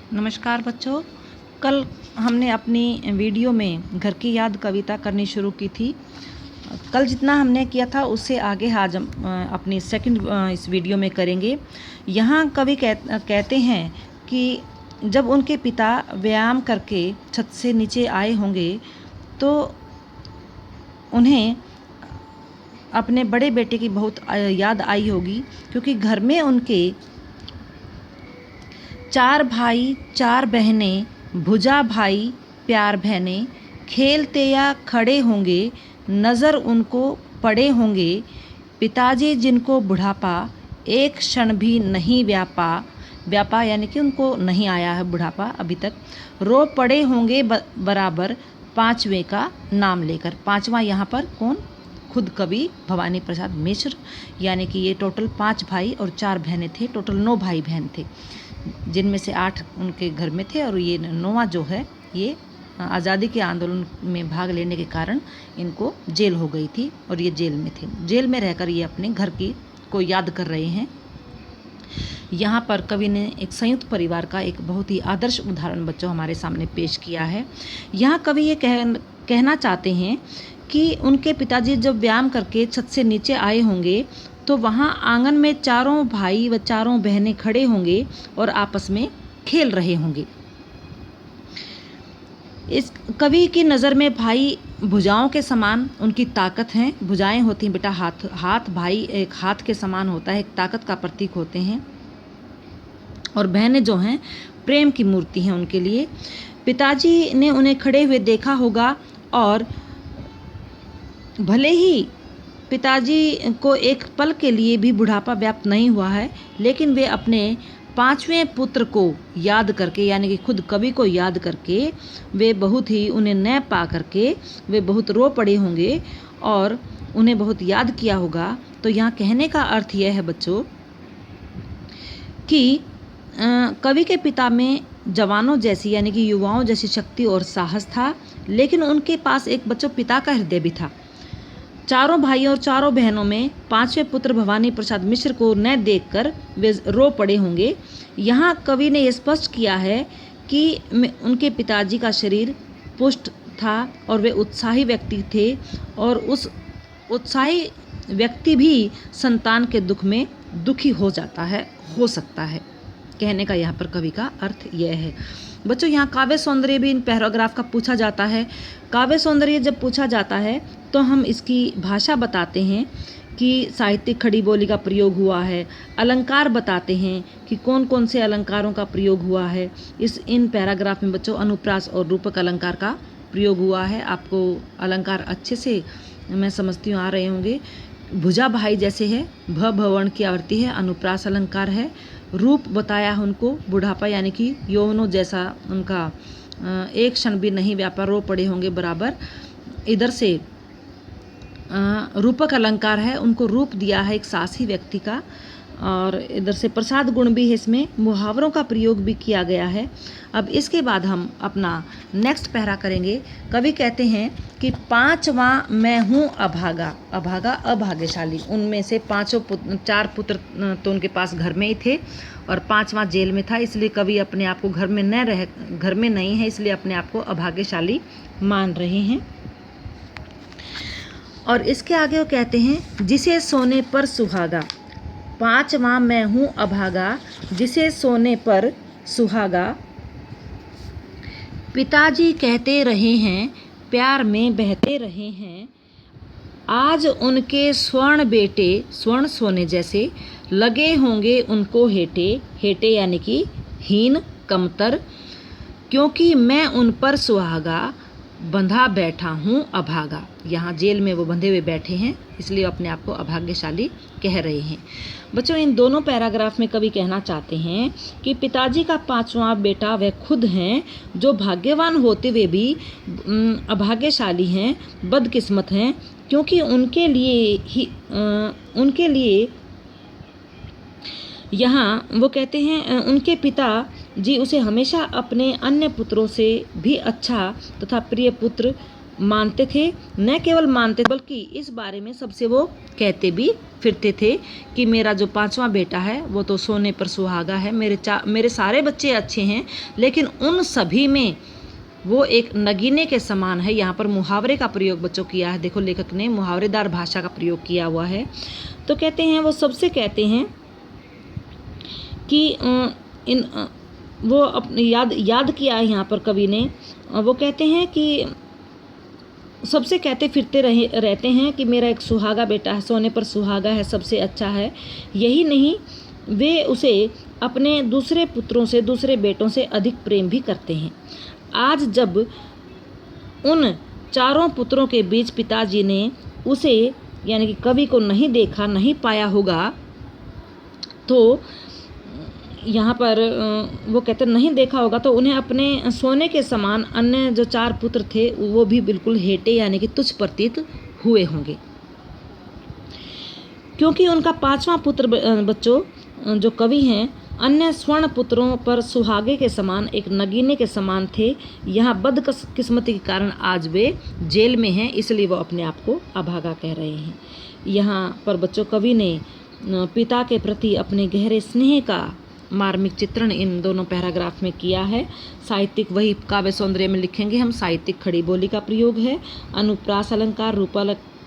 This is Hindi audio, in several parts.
नमस्कार बच्चों। कल हमने अपनी वीडियो में घर की याद कविता करनी शुरू की थी। कल जितना हमने किया था उससे आगे आज हम अपनी सेकंड इस वीडियो में करेंगे। यहाँ कवि कहते हैं कि जब उनके पिता व्यायाम करके छत से नीचे आए होंगे तो उन्हें अपने बड़े बेटे की बहुत याद आई होगी, क्योंकि घर में उनके 4 भाई 4 बहनें, भुजा भाई प्यार बहनें खेलते या खड़े होंगे, नज़र उनको पड़े होंगे। पिताजी जिनको बुढ़ापा एक क्षण भी नहीं व्यापा यानी कि उनको नहीं आया है बुढ़ापा अभी तक, रो पड़े होंगे बराबर 5वें का नाम लेकर। 5वां यहाँ पर कौन? खुद कवि भवानी प्रसाद मिश्र। यानी कि ये टोटल 5 भाई और 4 बहनें थे, टोटल 9 भाई बहन थे, जिनमें से 8 उनके घर में थे और ये 9वां जो है ये आज़ादी के आंदोलन में भाग लेने के कारण इनको जेल हो गई थी और ये जेल में थे। जेल में रहकर ये अपने घर की को याद कर रहे हैं। यहाँ पर कवि ने एक संयुक्त परिवार का एक बहुत ही आदर्श उदाहरण बच्चों हमारे सामने पेश किया है। यहाँ कवि ये कहना चाहते हैं कि उनके पिताजी जब व्यायाम करके छत से नीचे आए होंगे तो वहाँ आंगन में 4 भाई व 4 बहनें खड़े होंगे और आपस में खेल रहे होंगे। इस कवि की नज़र में भाई भुजाओं के समान उनकी ताकत हैं। भुजाएं होती हैं बेटा, हाथ भाई एक हाथ के समान होता है, एक ताकत का प्रतीक होते हैं, और बहनें जो हैं प्रेम की मूर्ति हैं उनके लिए। पिताजी ने उन्हें खड़े हुए देखा होगा और भले ही पिताजी को एक पल के लिए भी बुढ़ापा व्याप्त नहीं हुआ है, लेकिन वे अपने 5वें पुत्र को याद करके यानी कि खुद कवि को याद करके वे बहुत ही उन्हें न पा करके वे बहुत रो पड़े होंगे और उन्हें बहुत याद किया होगा। तो यहाँ कहने का अर्थ यह है बच्चों कि कवि के पिता में जवानों जैसी यानी कि युवाओं जैसी शक्ति और साहस था, लेकिन उनके पास एक बच्चों पिता का हृदय भी था। 4 भाइयों और 4 बहनों में 5वें पुत्र भवानी प्रसाद मिश्र को न देखकर वे रो पड़े होंगे। यहाँ कवि ने स्पष्ट किया है कि उनके पिताजी का शरीर पुष्ट था और वे उत्साही व्यक्ति थे, और उस उत्साही व्यक्ति भी संतान के दुख में दुखी हो सकता है। कहने का यहाँ पर कवि का अर्थ यह है बच्चों। यहाँ काव्य सौंदर्य भी इन पैराग्राफ का पूछा जाता है। काव्य सौंदर्य जब पूछा जाता है तो हम इसकी भाषा बताते हैं कि साहित्यिक खड़ी बोली का प्रयोग हुआ है, अलंकार बताते हैं कि कौन कौन से अलंकारों का प्रयोग हुआ है। इन पैराग्राफ में बच्चों अनुप्रास और रूपक अलंकार का प्रयोग हुआ है। आपको अलंकार अच्छे से मैं समझती हूँ आ रहे होंगे। भुजा भाई जैसे है, भवर्ण की आवृत्ति है, अनुप्रास अलंकार है। रूप बताया है उनको, बुढ़ापा यानी कि यौवनों जैसा उनका एक क्षण भी नहीं व्यापार, रो पड़े होंगे बराबर। इधर से रूपक अलंकार है, उनको रूप दिया है एक साहसी व्यक्ति का, और इधर से प्रसाद गुण भी है, इसमें मुहावरों का प्रयोग भी किया गया है। अब इसके बाद हम अपना नेक्स्ट पैरा करेंगे। कवि कहते हैं कि 5वां मैं हूँ अभागा अभाग्यशाली। उनमें से 4 पुत्र तो उनके पास घर में ही थे और 5वां जेल में था, इसलिए कवि अपने आप को घर में नहीं है, इसलिए अपने आप को अभाग्यशाली मान रहे हैं। और इसके आगे वो कहते हैं जिसे सोने पर सुहागा। 5वां मैं हूँ अभागा, जिसे सोने पर सुहागा। पिताजी कहते रहे हैं, प्यार में बहते रहे हैं। आज उनके स्वर्ण बेटे स्वर्ण सोने जैसे लगे होंगे उनको हेटे यानी कि हीन कमतर, क्योंकि मैं उन पर सुहागा बंधा बैठा हूँ अभागा। यहाँ जेल में वो बंधे हुए बैठे हैं, इसलिए अपने आप को अभाग्यशाली कह रहे हैं। बच्चों इन दोनों पैराग्राफ में कवि कहना चाहते हैं कि पिताजी का 5वां बेटा वह खुद हैं जो भाग्यवान होते हुए भी अभाग्यशाली हैं, बदकिस्मत हैं, क्योंकि उनके लिए यहाँ वो कहते हैं उनके पिता जी उसे हमेशा अपने अन्य पुत्रों से भी अच्छा तथा प्रिय पुत्र मानते थे, न केवल मानते बल्कि इस बारे में सबसे वो कहते भी फिरते थे कि मेरा जो 5वां बेटा है वो तो सोने पर सुहागा है, मेरे सारे बच्चे अच्छे हैं, लेकिन उन सभी में वो एक नगीने के समान है। यहाँ पर मुहावरे का प्रयोग बच्चों किया है, देखो लेखक ने मुहावरेदार भाषा का प्रयोग किया हुआ है। तो कहते हैं वो सबसे कहते हैं कि वो अपने याद किया है यहाँ पर कवि ने। वो कहते हैं कि सबसे कहते फिरते रहते हैं कि मेरा एक सुहागा बेटा है, सोने पर सुहागा है, सबसे अच्छा है। यही नहीं, वे उसे अपने दूसरे पुत्रों से, दूसरे बेटों से अधिक प्रेम भी करते हैं। आज जब उन 4 पुत्रों के बीच पिताजी ने उसे यानी कि कवि को नहीं देखा, नहीं पाया होगा, तो यहाँ पर वो कहते नहीं देखा होगा, तो उन्हें अपने सोने के समान अन्य जो 4 पुत्र थे वो भी बिल्कुल हेटे यानी कि तुच्छ प्रतीत हुए होंगे, क्योंकि उनका 5वां पुत्र बच्चों जो कवि हैं अन्य स्वर्ण पुत्रों पर सुहागे के समान, एक नगीने के समान थे। यहाँ बदकिस्मती के कारण आज वे जेल में हैं, इसलिए वो अपने आप को अभागा कह रहे हैं। यहाँ पर बच्चों कवि ने पिता के प्रति अपने गहरे स्नेह का मार्मिक चित्रण इन दोनों पैराग्राफ में किया है। साहित्यिक वही काव्य सौंदर्य में लिखेंगे हम, साहित्यिक खड़ी बोली का प्रयोग है, अनुप्रास अलंकार,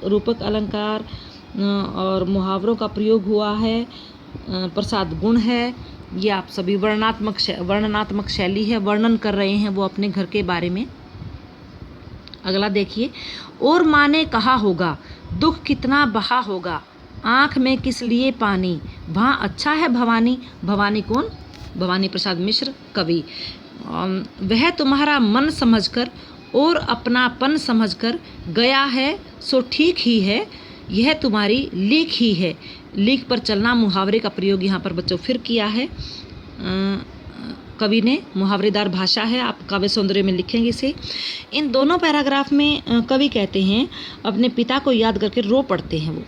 रूपक अलंकार और मुहावरों का प्रयोग हुआ है, प्रसाद गुण है। ये आप सभी वर्णनात्मक शैली है, वर्णन कर रहे हैं वो अपने घर के बारे में। अगला देखिए, और माँ ने कहा होगा दुख कितना बहा होगा, आँख में किस लिए पानी, वहाँ अच्छा है भवानी। भवानी कौन? भवानी प्रसाद मिश्र कवि। वह तुम्हारा मन समझकर और अपनापन समझकर गया है सो ठीक ही है, यह तुम्हारी लीक ही है। लीक पर चलना मुहावरे का प्रयोग यहाँ पर बच्चों फिर किया है। कवि ने मुहावरेदार भाषा है, आप काव्य सौंदर्य में लिखेंगे इसे। इन दोनों पैराग्राफ में कवि कहते हैं अपने पिता को याद करके रो पड़ते हैं वो,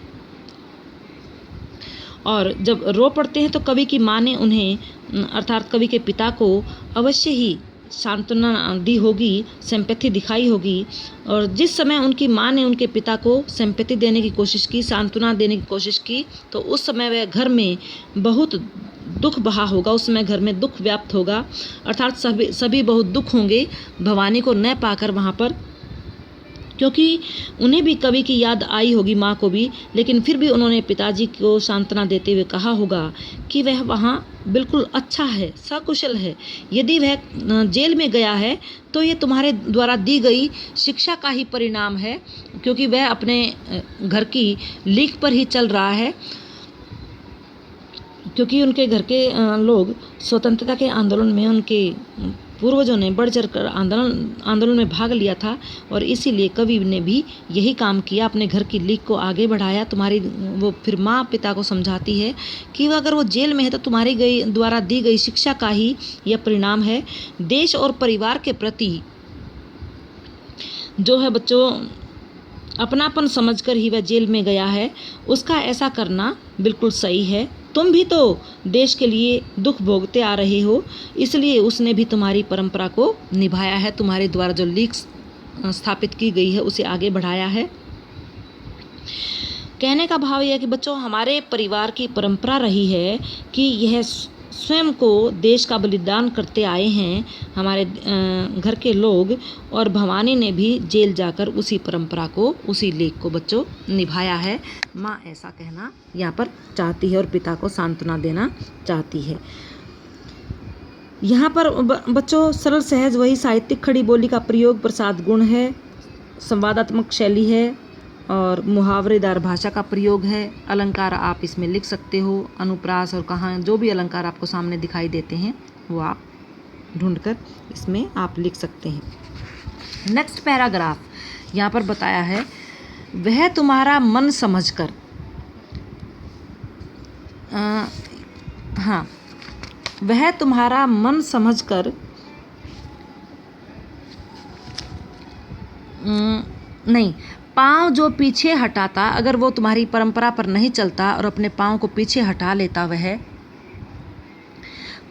और जब रो पड़ते हैं तो कवि की माँ ने उन्हें अर्थात कवि के पिता को अवश्य ही सांत्वना दी होगी, सिंपैथी दिखाई होगी। और जिस समय उनकी माँ ने उनके पिता को सिंपैथी देने की कोशिश की, सांत्वना देने की कोशिश की, तो उस समय वह घर में बहुत दुख बहा होगा, उस समय घर में दुख व्याप्त होगा, अर्थात सभी बहुत दुख होंगे भवानी को न पाकर वहाँ पर, क्योंकि उन्हें भी कवि की याद आई होगी, माँ को भी, लेकिन फिर भी उन्होंने पिताजी को सांत्वना देते हुए कहा होगा कि वह वहाँ बिल्कुल अच्छा है, सकुशल है। यदि वह जेल में गया है तो ये तुम्हारे द्वारा दी गई शिक्षा का ही परिणाम है, क्योंकि वह अपने घर की लीक पर ही चल रहा है, क्योंकि उनके घर के लोग स्वतंत्रता के आंदोलन में उनके पूर्वजों ने बढ़ चढ़ कर आंदोलन में भाग लिया था, और इसीलिए कवि ने भी यही काम किया, अपने घर की लीक को आगे बढ़ाया। तुम्हारी वो फिर माँ पिता को समझाती है कि अगर वो जेल में है तो तुम्हारी द्वारा दी गई शिक्षा का ही यह परिणाम है। देश और परिवार के प्रति जो है बच्चों अपनापन समझकर ही वह जेल में गया है, उसका ऐसा करना बिल्कुल सही है। तुम भी तो देश के लिए दुख भोगते आ रहे हो, इसलिए उसने भी तुम्हारी परंपरा को निभाया है, तुम्हारे द्वारा जो लीक स्थापित की गई है उसे आगे बढ़ाया है। कहने का भाव यह है कि बच्चों हमारे परिवार की परंपरा रही है कि यह स्वयं को देश का बलिदान करते आए हैं हमारे घर के लोग, और भवानी ने भी जेल जाकर उसी परंपरा को, उसी लेख को बच्चों निभाया है। माँ ऐसा कहना यहाँ पर चाहती है और पिता को सांत्वना देना चाहती है। यहाँ पर बच्चों सरल सहज वही साहित्यिक खड़ी बोली का प्रयोग, प्रसाद गुण है, संवादात्मक शैली है और मुहावरेदार भाषा का प्रयोग है। अलंकार आप इसमें लिख सकते हो, अनुप्रास और कहाँ जो भी अलंकार आपको सामने दिखाई देते हैं वो आप ढूंढकर इसमें आप लिख सकते हैं। नेक्स्ट पैराग्राफ यहाँ पर बताया है, वह तुम्हारा मन समझकर, हाँ, वह तुम्हारा मन समझकर नहीं, पाँव जो पीछे हटाता, अगर वो तुम्हारी परंपरा पर नहीं चलता और अपने पाँव को पीछे हटा लेता, वह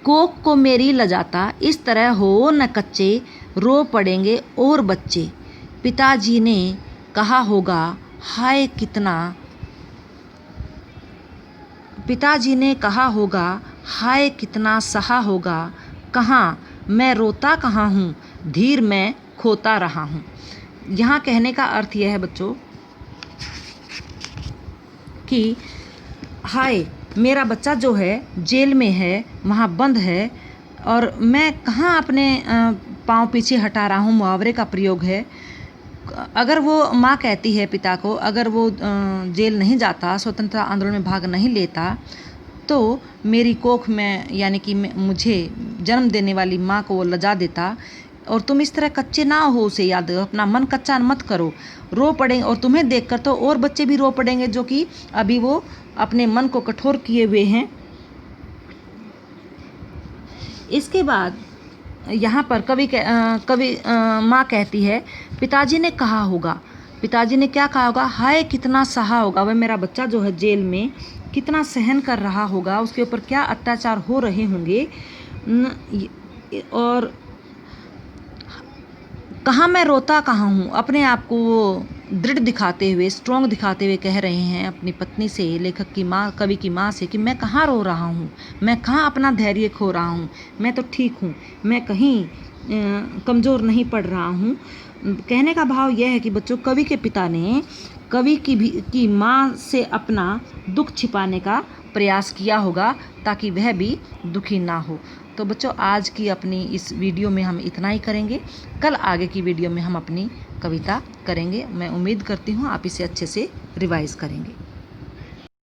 कोक को मेरी लजाता, इस तरह हो न कच्चे, रो पड़ेंगे और बच्चे। पिताजी ने कहा होगा हाय कितना, पिताजी ने कहा होगा हाय कितना सहा होगा, कहाँ मैं रोता कहाँ हूँ, धीर मैं खोता रहा हूँ। यहाँ कहने का अर्थ यह है बच्चों कि हाय मेरा बच्चा जो है जेल में है, वहाँ बंद है, और मैं कहाँ अपने पाँव पीछे हटा रहा हूँ, मुहावरे का प्रयोग है। अगर वो माँ कहती है पिता को, अगर वो जेल नहीं जाता, स्वतंत्रता आंदोलन में भाग नहीं लेता, तो मेरी कोख में यानी कि मुझे जन्म देने वाली माँ को वो लजा देता। और तुम इस तरह कच्चे ना हो, उसे याद रखो, अपना मन कच्चा मत करो। रो पड़े और तुम्हें देखकर तो और बच्चे भी रो पड़ेंगे जो कि अभी वो अपने मन को कठोर किए हुए हैं। इसके बाद यहाँ पर कवि माँ कहती है पिताजी ने कहा होगा, पिताजी ने क्या कहा होगा, हाय कितना सहा होगा, वह मेरा बच्चा जो है जेल में कितना सहन कर रहा होगा, उसके ऊपर क्या अत्याचार हो रहे होंगे, और कहाँ मैं रोता कहाँ हूँ। अपने आप को वो दृढ़ दिखाते हुए, स्ट्रॉन्ग दिखाते हुए कह रहे हैं अपनी पत्नी से, लेखक की माँ, कवि की माँ से, कि मैं कहाँ रो रहा हूँ, मैं कहाँ अपना धैर्य खो रहा हूँ, मैं तो ठीक हूँ, मैं कहीं कमज़ोर नहीं पड़ रहा हूँ। कहने का भाव यह है कि बच्चों कवि के पिता ने कवि की माँ से अपना दुख छिपाने का प्रयास किया होगा ताकि वह भी दुखी ना हो। तो बच्चों आज की अपनी इस वीडियो में हम इतना ही करेंगे। कल आगे की वीडियो में हम अपनी कविता करेंगे। मैं उम्मीद करती हूँ आप इसे अच्छे से रिवाइज़ करेंगे।